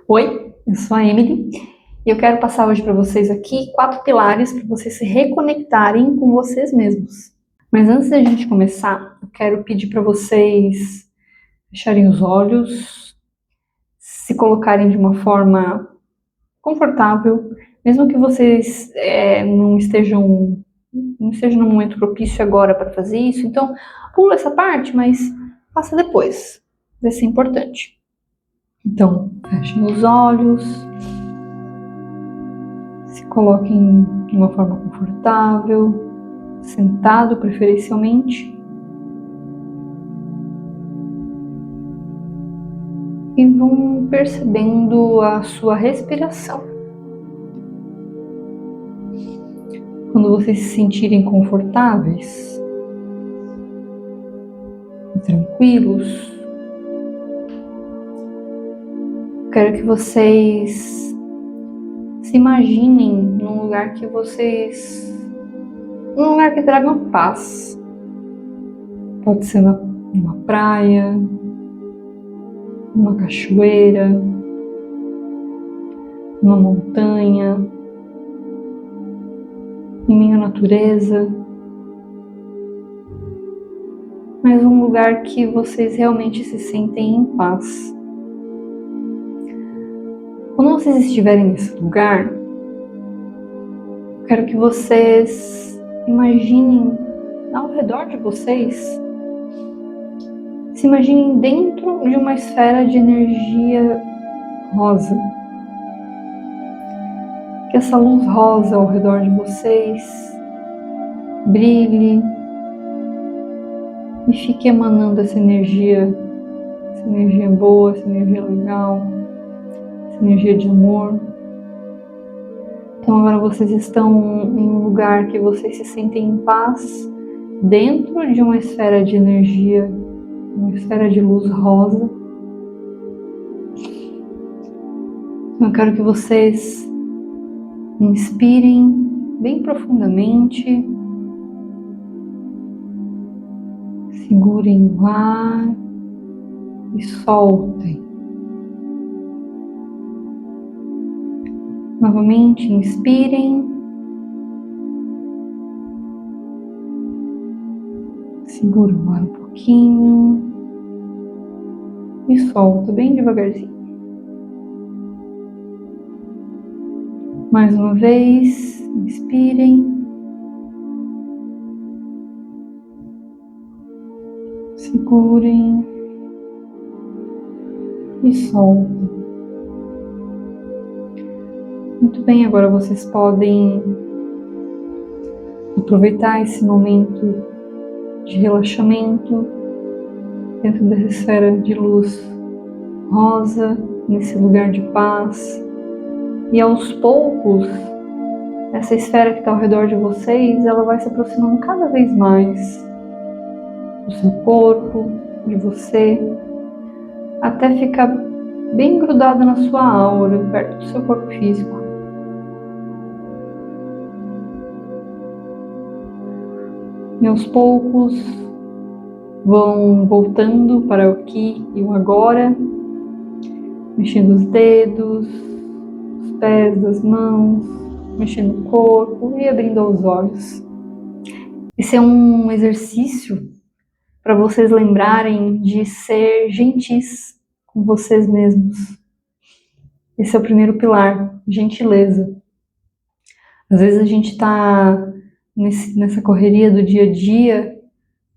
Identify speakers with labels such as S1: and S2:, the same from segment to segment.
S1: Oi, eu sou a Emily e eu quero passar hoje para vocês aqui 4 pilares para vocês se reconectarem com vocês mesmos. Mas antes da gente começar, eu quero pedir para vocês fecharem os olhos, se colocarem de uma forma confortável, mesmo que vocês não estejam no momento propício agora para fazer isso, então pula essa parte, mas faça depois, vai ser importante. Então, fechem os olhos, se coloquem de uma forma confortável, sentado preferencialmente, e vão percebendo a sua respiração. Quando vocês se sentirem confortáveis e tranquilos, quero que vocês se imaginem num lugar que tragam paz. Pode ser numa praia, numa cachoeira, numa montanha, em meio à natureza, mas um lugar que vocês realmente se sentem em paz. Quando vocês estiverem nesse lugar, eu quero que vocês imaginem ao redor de vocês, se imaginem dentro de uma esfera de energia rosa. Que essa luz rosa ao redor de vocês brilhe e fique emanando essa energia boa, essa energia legal, essa energia de amor. Então agora vocês estão em um lugar que vocês se sentem em paz, dentro de uma esfera de energia, uma esfera de luz rosa. Então eu quero que vocês inspirem bem profundamente, segurem o ar e soltem. Novamente, inspirem, segura o ar um pouquinho e solta bem devagarzinho. Mais uma vez, inspirem, segurem e soltem. Muito bem, agora vocês podem aproveitar esse momento de relaxamento dentro dessa esfera de luz rosa, nesse lugar de paz. E aos poucos, essa esfera que está ao redor de vocês, ela vai se aproximando cada vez mais do seu corpo, de você, até ficar bem grudada na sua aura, perto do seu corpo físico. E aos poucos vão voltando para o aqui e o agora, mexendo os dedos, os pés das mãos, mexendo o corpo e abrindo os olhos. Esse é um exercício para vocês lembrarem de ser gentis com vocês mesmos. Esse é o primeiro pilar, gentileza. Às vezes a gente está nessa correria do dia a dia,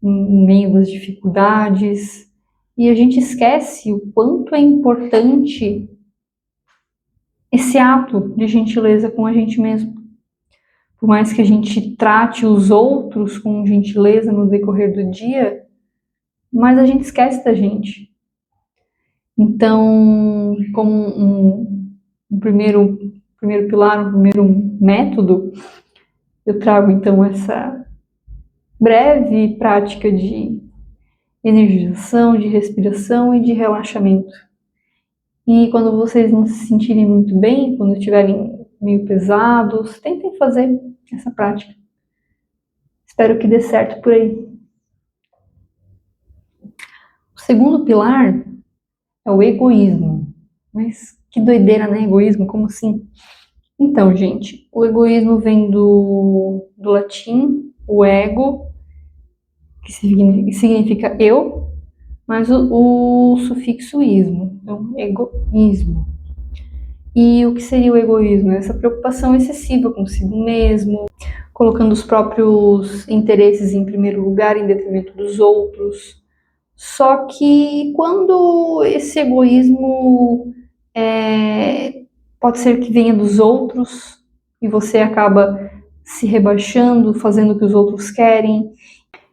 S1: em meio às dificuldades, e a gente esquece o quanto é importante esse ato de gentileza com a gente mesmo. Por mais que a gente trate os outros com gentileza no decorrer do dia, mas a gente esquece da gente. Então, como um primeiro pilar, um primeiro método, eu trago então essa breve prática de energização, de respiração e de relaxamento. E quando vocês não se sentirem muito bem, quando estiverem meio pesados, tentem fazer essa prática. Espero que dê certo por aí. O segundo pilar é o egoísmo. Mas Que doideira, né? Egoísmo, como assim? Então, gente, o egoísmo vem do latim, o ego, que significa eu, mas o sufixo ismo, então egoísmo. E o que seria o egoísmo? Essa preocupação excessiva consigo mesmo, colocando os próprios interesses em primeiro lugar em detrimento dos outros. Só que quando esse egoísmo pode ser que venha dos outros e você acaba se rebaixando, fazendo o que os outros querem.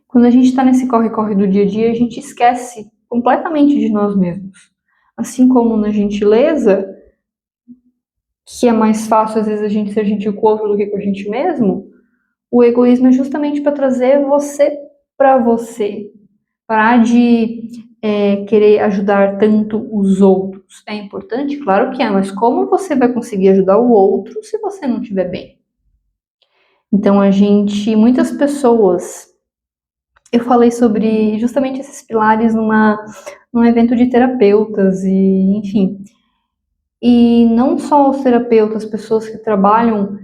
S1: Quando a gente está nesse corre-corre do dia a dia, a gente esquece completamente de nós mesmos. Assim como na gentileza, que é mais fácil às vezes a gente ser gentil com o outro do que com a gente mesmo, o egoísmo é justamente para trazer você para você. Parar de querer ajudar tanto os outros. É importante? Claro que é, mas como você vai conseguir ajudar o outro se você não estiver bem? Então muitas pessoas, eu falei sobre justamente esses pilares num evento de terapeutas e, enfim, e não só os terapeutas, pessoas que trabalham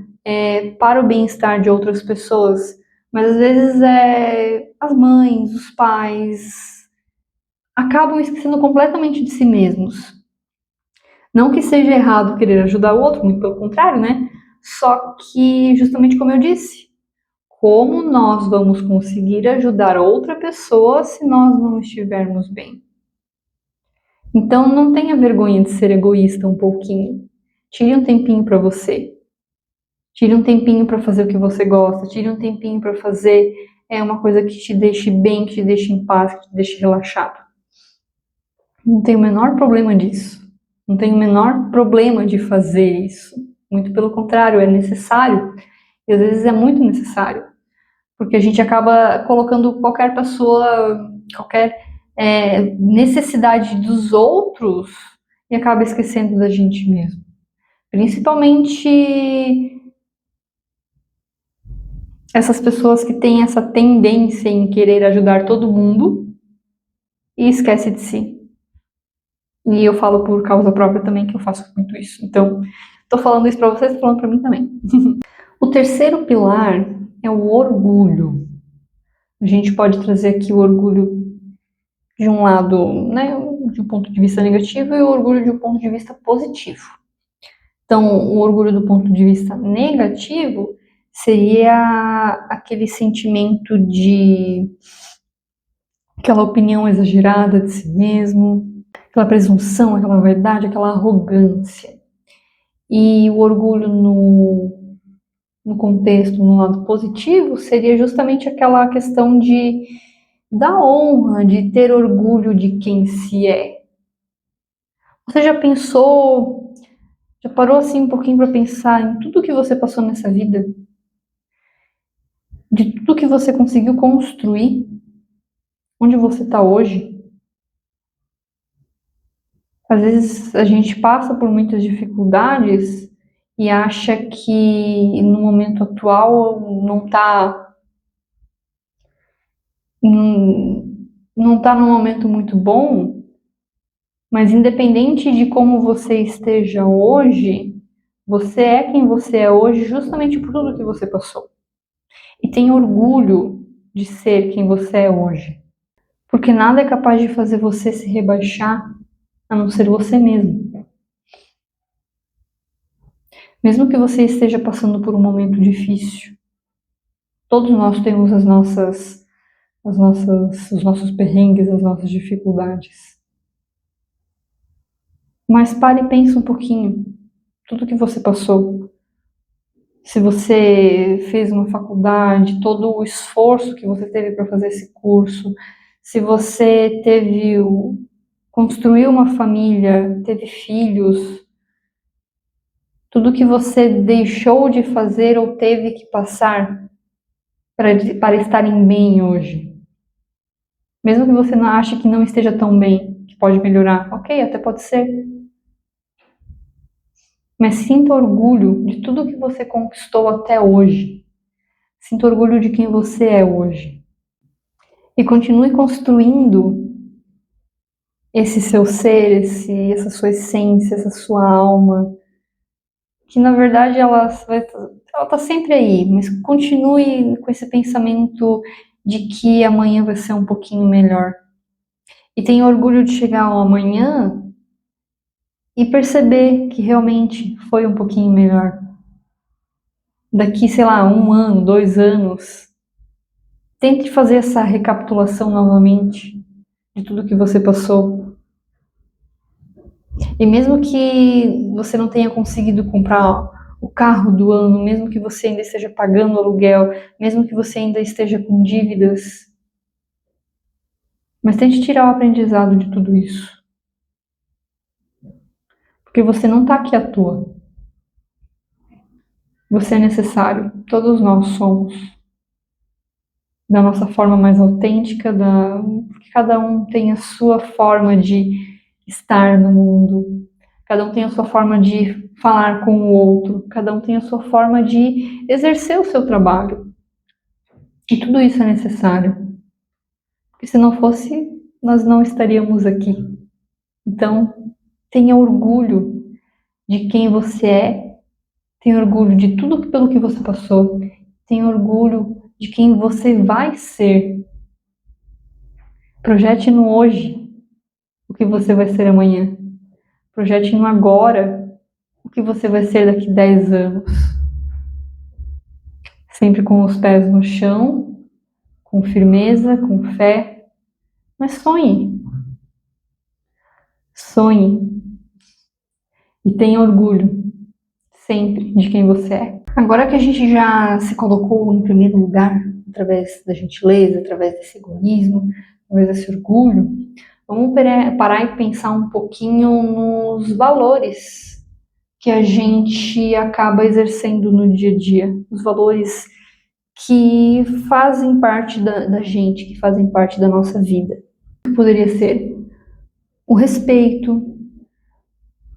S1: para o bem-estar de outras pessoas, mas às vezes as mães, os pais, acabam esquecendo completamente de si mesmos. Não que seja errado querer ajudar o outro, muito pelo contrário, né? Só que, justamente como eu disse, como nós vamos conseguir ajudar outra pessoa se nós não estivermos bem? Então, não tenha vergonha de ser egoísta um pouquinho. Tire um tempinho para você. Tire um tempinho para fazer o que você gosta. Tire um tempinho para fazer uma coisa que te deixe bem, que te deixe em paz, que te deixe relaxado. Não tem o menor problema disso. Não tem o menor problema de fazer isso. Muito pelo contrário, é necessário. E às vezes é muito necessário. Porque a gente acaba colocando qualquer pessoa, qualquer necessidade dos outros e acaba esquecendo da gente mesmo. Principalmente essas pessoas que têm essa tendência em querer ajudar todo mundo e esquece de si. E eu falo por causa própria também que eu faço muito isso. Então, tô falando isso para vocês, tô falando para mim também. O terceiro pilar é o orgulho. A gente pode trazer aqui o orgulho de um lado, né, de um ponto de vista negativo e o orgulho de um ponto de vista positivo. Então, o orgulho do ponto de vista negativo seria aquele sentimento de aquela opinião exagerada de si mesmo, aquela presunção, aquela vaidade, aquela arrogância. E o orgulho no contexto, no lado positivo, seria justamente aquela questão da honra, de ter orgulho de quem se é. Você já pensou, já parou assim um pouquinho para pensar em tudo que você passou nessa vida? De tudo que você conseguiu construir? Onde você está hoje? Às vezes a gente passa por muitas dificuldades e acha que no momento atual não tá num momento muito bom, mas independente de como você esteja hoje, você é quem você é hoje justamente por tudo que você passou. E tem orgulho de ser quem você é hoje. Porque nada é capaz de fazer você se rebaixar a não ser você mesmo. Mesmo que você esteja passando por um momento difícil, todos nós temos os nossos perrengues, as nossas dificuldades. Mas pare e pense um pouquinho, tudo que você passou. Se você fez uma faculdade, todo o esforço que você teve para fazer esse curso, se você construiu uma família, teve filhos, tudo que você deixou de fazer ou teve que passar para estarem bem hoje. Mesmo que você não ache que não esteja tão bem, que pode melhorar, ok, até pode ser. Mas sinta orgulho de tudo que você conquistou até hoje. Sinta orgulho de quem você é hoje. E continue construindo esse seu ser, essa sua essência, essa sua alma, que na verdade ela tá sempre aí, mas continue com esse pensamento de que amanhã vai ser um pouquinho melhor. E tenha orgulho de chegar ao amanhã e perceber que realmente foi um pouquinho melhor. Daqui, sei lá, 1 ano, 2 anos, tente fazer essa recapitulação novamente de tudo que você passou. E mesmo que você não tenha conseguido comprar o carro do ano, mesmo que você ainda esteja pagando aluguel, mesmo que você ainda esteja com dívidas, mas tente tirar o aprendizado de tudo isso. Porque você não está aqui à toa. Você é necessário. Todos nós somos. Da nossa forma mais autêntica, porque cada um tem a sua forma de estar no mundo. Cada um tem a sua forma de falar com o outro. Cada um tem a sua forma de exercer o seu trabalho. E tudo isso é necessário. Porque se não fosse, nós não estaríamos aqui. Então, tenha orgulho de quem você é, tenha orgulho de tudo pelo que você passou, tenha orgulho de quem você vai ser. Projete no hoje o que você vai ser amanhã. Projete no agora o que você vai ser daqui 10 anos. Sempre com os pés no chão, com firmeza, com fé, mas sonhe. Sonhe. E tenha orgulho, sempre, de quem você é. Agora que a gente já se colocou em primeiro lugar, através da gentileza, através desse egoísmo, através desse orgulho, vamos parar e pensar um pouquinho nos valores que a gente acaba exercendo no dia a dia. Os valores que fazem parte da gente, que fazem parte da nossa vida. Poderia ser o respeito,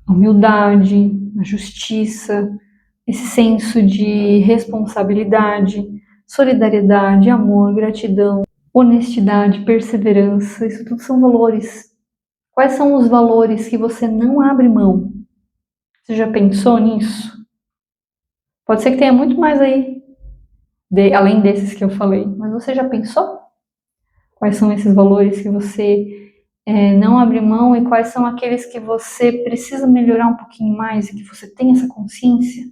S1: a humildade, a justiça, esse senso de responsabilidade, solidariedade, amor, gratidão, honestidade, perseverança, isso tudo são valores. Quais são os valores que você não abre mão? Você já pensou nisso? Pode ser que tenha muito mais aí, além desses que eu falei, mas você já pensou? Quais são esses valores que você não abre mão e quais são aqueles que você precisa melhorar um pouquinho mais e que você tem essa consciência?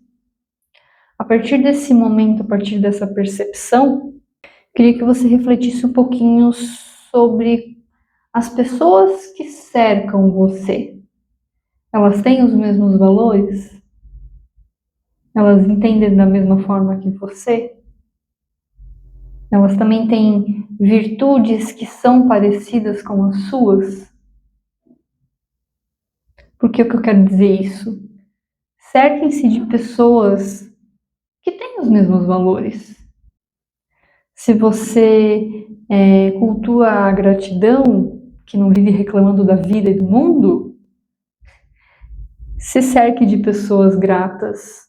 S1: A partir desse momento, a partir dessa percepção, queria que você refletisse um pouquinho sobre as pessoas que cercam você. Elas têm os mesmos valores? Elas entendem da mesma forma que você? Elas também têm virtudes que são parecidas com as suas? Por que eu quero dizer isso? Cerquem-se de pessoas que têm os mesmos valores. Se você cultua a gratidão, que não vive reclamando da vida e do mundo, se cerque de pessoas gratas.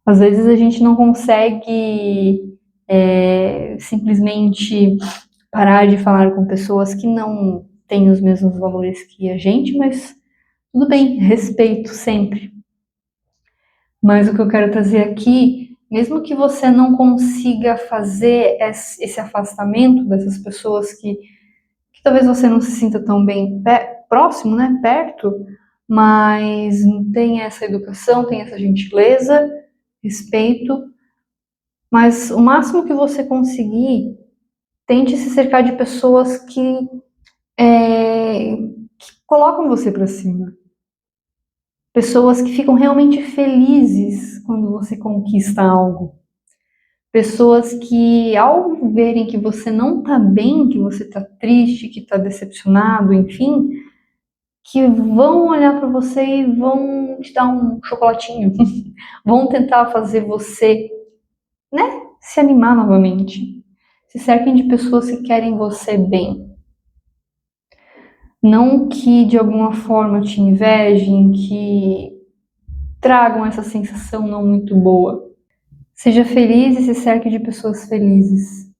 S1: Às vezes a gente não consegue simplesmente parar de falar com pessoas que não têm os mesmos valores que a gente, mas tudo bem, respeito sempre. Mas o que eu quero trazer aqui, mesmo que você não consiga fazer esse afastamento dessas pessoas que talvez você não se sinta tão bem próximo, né, perto, mas tem essa educação, tem essa gentileza, respeito, mas o máximo que você conseguir, tente se cercar de pessoas que colocam você para cima. Pessoas que ficam realmente felizes quando você conquista algo. Pessoas que, ao verem que você não está bem, que você está triste, que está decepcionado, enfim, que vão olhar para você e vão te dar um chocolatinho. Vão tentar fazer você, se animar novamente. Se cerquem de pessoas que querem você bem. Não que de alguma forma te invejem, que tragam essa sensação não muito boa. Seja feliz e se cerque de pessoas felizes.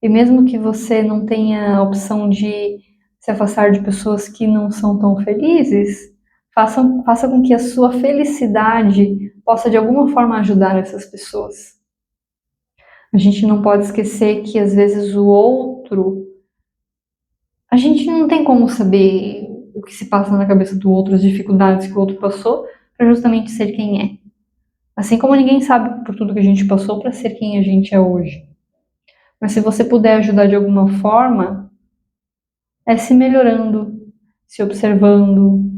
S1: E mesmo que você não tenha a opção de se afastar de pessoas que não são tão felizes, faça com que a sua felicidade possa de alguma forma ajudar essas pessoas. A gente não pode esquecer que às vezes o outro, a gente não tem como saber o que se passa na cabeça do outro, as dificuldades que o outro passou, para justamente ser quem é. Assim como ninguém sabe por tudo que a gente passou para ser quem a gente é hoje. Mas se você puder ajudar de alguma forma, é se melhorando, se observando,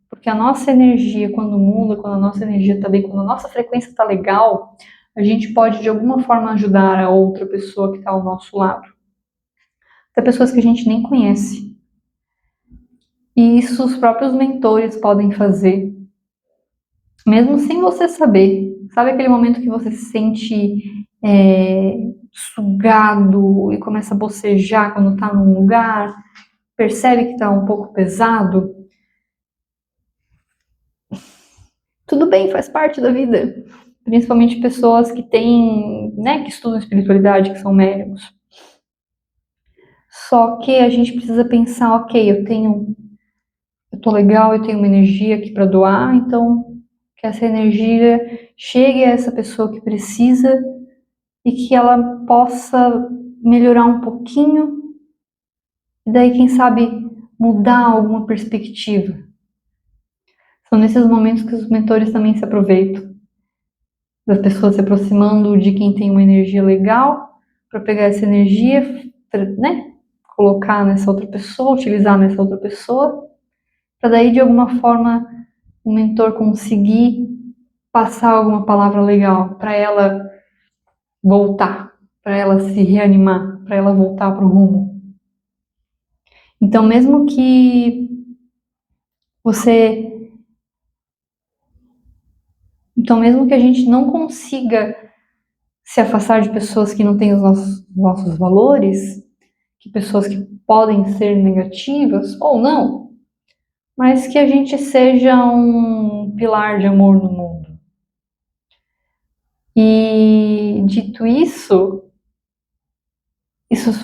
S1: porque a nossa energia, quando muda, quando a nossa energia está bem, quando a nossa frequência está legal, a gente pode de alguma forma ajudar a outra pessoa que está ao nosso lado. Até pessoas que a gente nem conhece. E isso os próprios mentores podem fazer, mesmo sem você saber. Sabe aquele momento que você se sente sugado e começa a bocejar quando está num lugar, percebe que está um pouco pesado? Tudo bem, faz parte da vida. Principalmente pessoas que têm, que estudam espiritualidade, que são médiums. Só que a gente precisa pensar, ok, eu tô legal, eu tenho uma energia aqui para doar, então que essa energia chegue a essa pessoa que precisa e que ela possa melhorar um pouquinho e daí, quem sabe, mudar alguma perspectiva. São nesses momentos que os mentores também se aproveitam das pessoas se aproximando de quem tem uma energia legal para pegar essa energia, colocar nessa outra pessoa, utilizar nessa outra pessoa, para daí de alguma forma o mentor conseguir passar alguma palavra legal para ela voltar, para ela se reanimar, para ela voltar para o rumo. Então, mesmo que a gente não consiga se afastar de pessoas que não têm os nossos valores, que pessoas que podem ser negativas ou não, mas que a gente seja um pilar de amor no mundo. E dito isso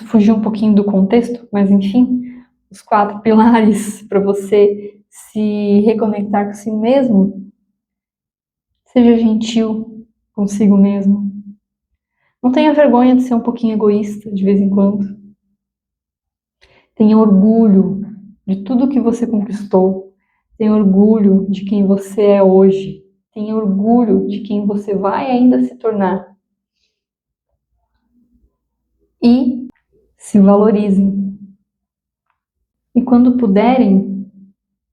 S1: fugiu um pouquinho do contexto, mas enfim, os 4 pilares para você se reconectar com si mesmo. Seja gentil consigo mesmo. Não tenha vergonha de ser um pouquinho egoísta de vez em quando. Tenha orgulho de tudo que você conquistou. Tenha orgulho de quem você é hoje. Tenha orgulho de quem você vai ainda se tornar. E se valorizem. E quando puderem,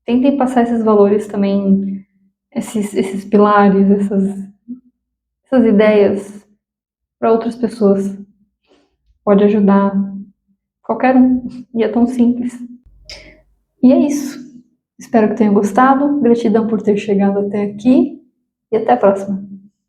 S1: tentem passar esses valores também, esses pilares, essas ideias para outras pessoas. Pode ajudar qualquer um. E é tão simples. E é isso. Espero que tenham gostado. Gratidão por ter chegado até aqui. E até a próxima.